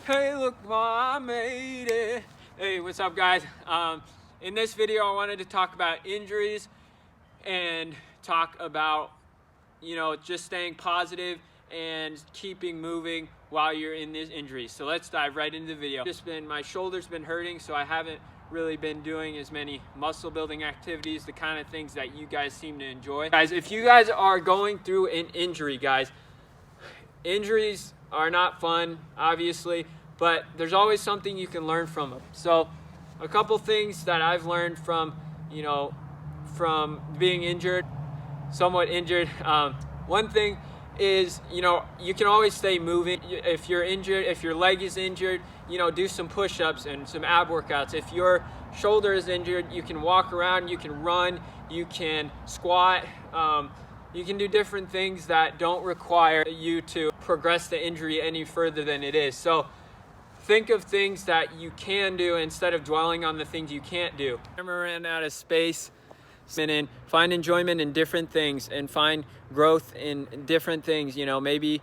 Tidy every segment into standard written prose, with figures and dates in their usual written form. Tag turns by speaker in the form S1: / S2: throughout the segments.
S1: Hey, look, I made it. Hey, what's up, guys? In this video, I wanted to talk about injuries and talk about, just staying positive and keeping moving while you're in this injury. So let's dive right into the video. My shoulder's been hurting, so I haven't really been doing as many muscle building activities, the kind of things that you guys seem to enjoy. Guys, if you guys are going through an injury, guys, injuries are not fun, obviously, but there's always something you can learn from them. So a couple things that I've learned from being injured, somewhat injured. One thing is, you can always stay moving. If you're injured, if your leg is injured, do some push-ups and some ab workouts. If your shoulder is injured, you can walk around, you can run, you can squat. You can do different things that don't require you to progress the injury any further than it is. So think of things that you can do instead of dwelling on the things you can't do. I ran out of space. Find enjoyment in different things and find growth in different things. Maybe,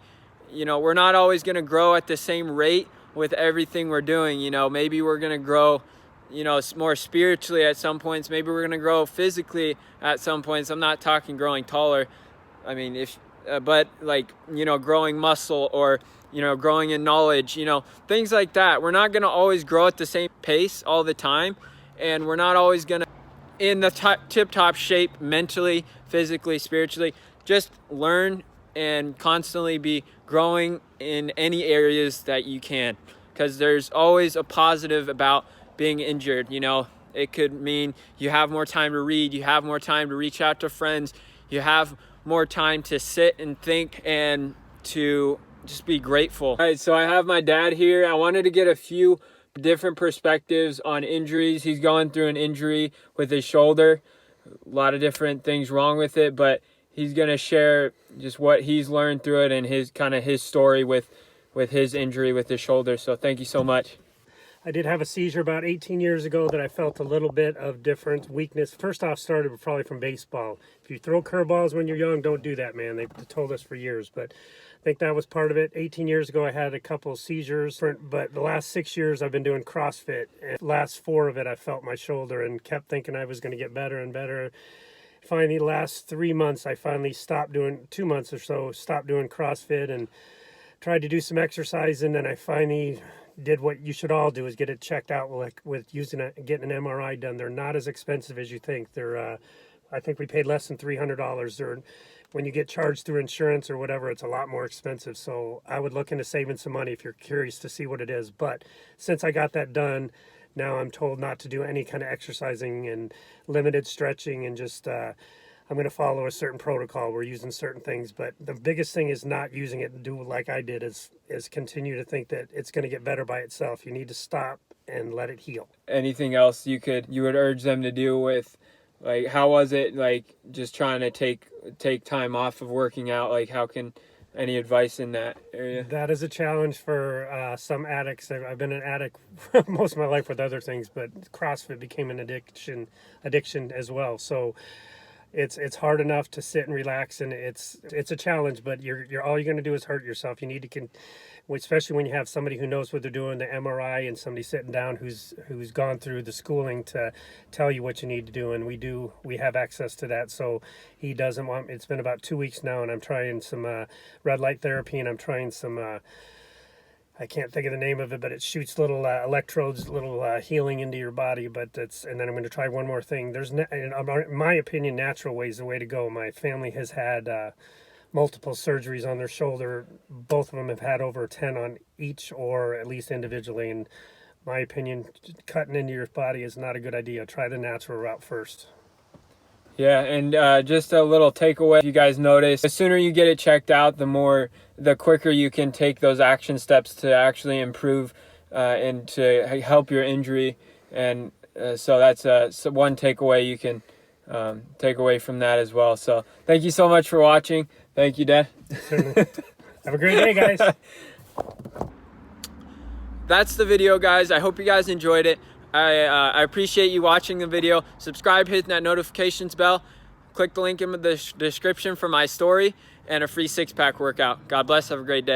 S1: we're not always going to grow at the same rate with everything we're doing. Maybe we're going to grow more spiritually at some points. Maybe we're going to grow physically at some points. I'm not talking growing taller. I mean, but growing muscle or, growing in knowledge, things like that. We're not going to always grow at the same pace all the time. And we're not always going to in the tip-top shape mentally, physically, spiritually. Just learn and constantly be growing in any areas that you can, because there's always a positive about being injured. It could mean you have more time to read, you have more time to reach out to friends, you have more time to sit and think and to just be grateful. All right, so I have my dad here. I wanted to get a few different perspectives on injuries. He's going through an injury with his shoulder, a lot of different things wrong with it, but he's going to share just what he's learned through it and his story with his injury with his shoulder. So thank you so much.
S2: I did have a seizure about 18 years ago that I felt a little bit of different weakness. First off, started probably from baseball. If you throw curveballs when you're young, don't do that, man. They've told us for years, but I think that was part of it. 18 years ago, I had a couple of seizures, but the last 6 years I've been doing CrossFit. And the last 4 of it, I felt my shoulder and kept thinking I was going to get better and better. Finally, the last 3 months, I finally stopped doing, 2 months or so, stopped doing CrossFit and tried to do some exercise, and then I finally did what you should all do, is get it checked out with getting an MRI done. They're not as expensive as you think. They're I think we paid less than $300. Or when you get charged through insurance or whatever, it's a lot more expensive. So I would look into saving some money if you're curious to see what it is. But since I got that done, now I'm told not to do any kind of exercising and limited stretching, and just I'm going to follow a certain protocol. We're using certain things, but the biggest thing is not using it and do like I did, is continue to think that it's going to get better by itself. You need to stop and let it heal.
S1: Anything else you would urge them to do with, like, how was it, like, just trying to take time off of working out? Like, any advice in that area?
S2: That is a challenge for some addicts. I've been an addict most of my life with other things, but CrossFit became an addiction as well. So it's hard enough to sit and relax, and it's a challenge, but you're all you're going to do is hurt yourself. You need to especially when you have somebody who knows what they're doing, the MRI, and somebody sitting down who's gone through the schooling to tell you what you need to do, and we have access to that. So he doesn't want. It's been about 2 weeks now, and I'm trying some red light therapy, and I'm trying some I can't think of the name of it, but it shoots little electrodes, little healing into your body. And then I'm going to try one more thing. In my opinion, natural way is the way to go. My family has had multiple surgeries on their shoulder. Both of them have had over 10 on each, or at least individually. In my opinion, cutting into your body is not a good idea. Try the natural route first.
S1: Yeah, and just a little takeaway, you guys notice, the sooner you get it checked out, the quicker you can take those action steps to actually improve and to help your injury. And so that's one takeaway you can take away from that as well. So thank you so much for watching. Thank you, Dad.
S2: Certainly. Have a great day, guys.
S1: That's the video, guys. I hope you guys enjoyed it. I appreciate you watching the video. Subscribe, hit that notifications bell. Click the link in the description for my story and a free 6-pack workout. God bless. Have a great day.